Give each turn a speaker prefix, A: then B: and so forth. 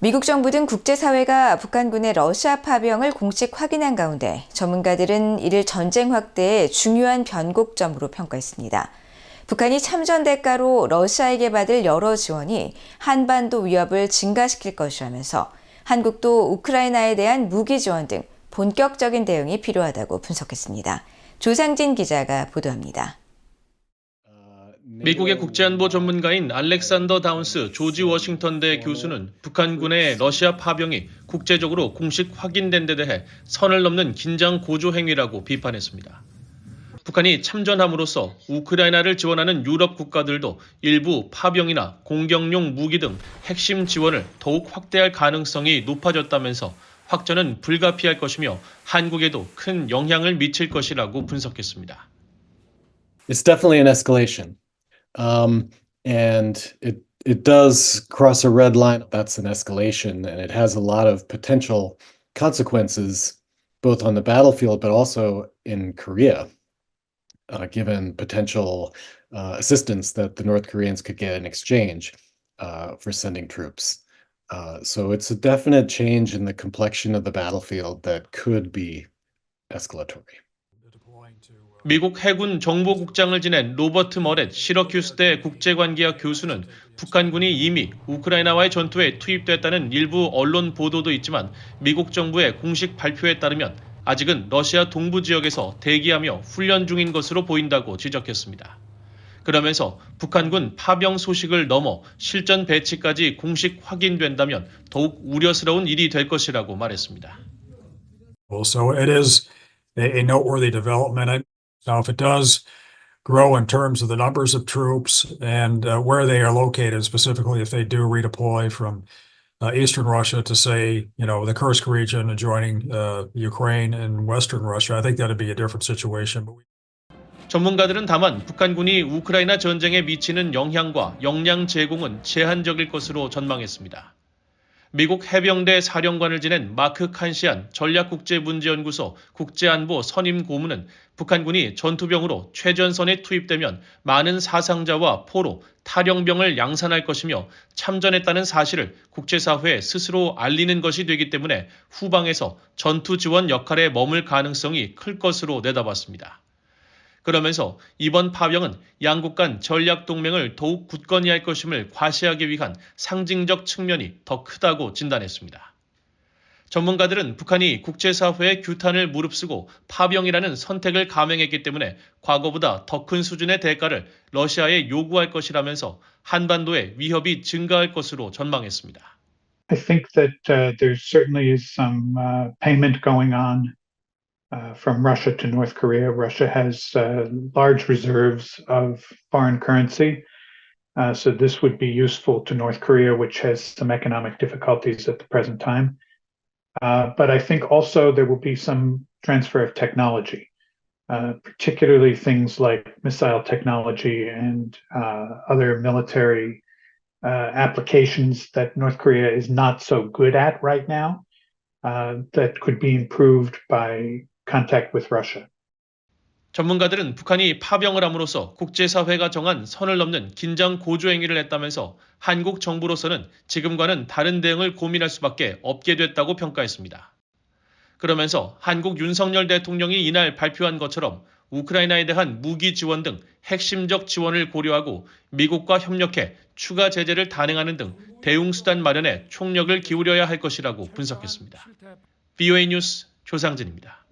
A: 미국 정부 등 국제사회가 북한군의 러시아 파병을 공식 확인한 가운데 전문가들은 이를 전쟁 확대의 중요한 변곡점으로 평가했습니다. 북한이 참전 대가로 러시아에게 받을 여러 지원이 한반도 위협을 증가시킬 것이라면서 한국도 우크라이나에 대한 무기 지원 등 본격적인 대응이 필요하다고 분석했습니다. 조상진 기자가 보도합니다.
B: 미국의 국제안보 전문가인 알렉산더 다운스 조지 워싱턴대 교수는 북한군의 러시아 파병이 국제적으로 공식 확인된 데 대해 선을 넘는 긴장 고조 행위라고 비판했습니다. 북한이 참전함으로써 우크라이나를 지원하는 유럽 국가들도 일부 파병이나 공격용 무기 등 핵심 지원을 더욱 확대할 가능성이 높아졌다면서 확전은 불가피할 것이며 한국에도 큰 영향을 미칠 것이라고 분석했습니다.
C: It's definitely an escalation. And it does cross a red line. That's an escalation, and it has a lot of potential consequences, both on the battlefield, but also in Korea, given potential assistance that the North Koreans could get in exchange for sending troops. So it's a definite change in the complexion of the battlefield that could be escalatory.
B: 미국 해군 정보국장을 지낸 로버트 머렛 시러큐스대 국제관계학 교수는 북한군이 이미 우크라이나와의 전투에 투입됐다는 일부 언론 보도도 있지만 미국 정부의 공식 발표에 따르면 아직은 러시아 동부 지역에서 대기하며 훈련 중인 것으로 보인다고 지적했습니다. 그러면서 북한군 파병 소식을 넘어 실전 배치까지 공식 확인된다면 더욱 우려스러운 일이 될 것이라고 말했습니다.
D: So it is a noteworthy development. Now, if it does grow in terms of the numbers of troops and where they are located, specifically if they do redeploy from eastern Russia to, say, the Kursk region adjoining Ukraine and western Russia, I think that'd be a different situation.
B: 전문가들은 다만 북한군이 우크라이나 전쟁에 미치는 영향과 역량 제공은 제한적일 것으로 전망했습니다. 미국 해병대 사령관을 지낸 마크 칸시안 전략국제문제연구소 국제안보 선임 고문은 북한군이 전투병으로 최전선에 투입되면 많은 사상자와 포로, 탈영병을 양산할 것이며 참전했다는 사실을 국제사회에 스스로 알리는 것이 되기 때문에 후방에서 전투 지원 역할에 머물 가능성이 클 것으로 내다봤습니다. 그러면서 이번 파병은 양국 간 전략 동맹을 더욱 굳건히 할 것임을 과시하기 위한 상징적 측면이 더 크다고 진단했습니다. 전문가들은 북한이 국제사회의 규탄을 무릅쓰고 파병이라는 선택을 감행했기 때문에 과거보다 더 큰 수준의 대가를 러시아에 요구할 것이라면서 한반도의 위협이 증가할 것으로 전망했습니다.
E: I think that there certainly is some payment going on. From Russia to North Korea. Russia has large reserves of foreign currency, so this would be useful to North Korea, which has some economic difficulties at the present time. But I think also there will be some transfer of technology, particularly things like missile technology and other military applications that North Korea is not so good at right now, that could be improved by contact with Russia.
B: 전문가들은 북한이 파병을 함으로써 국제사회가 정한 선을 넘는 긴장 고조 행위를 했다면서 한국 정부로서는 지금과는 다른 대응을 고민할 수밖에 없게 됐다고 평가했습니다. 그러면서 한국 윤석열 대통령이 이날 발표한 것처럼 우크라이나에 대한 무기 지원 등 핵심적 지원을 고려하고 미국과 협력해 추가 제재를 단행하는 등 대응수단 마련에 총력을 기울여야 할 것이라고 분석했습니다. VOA 뉴스 조상진입니다.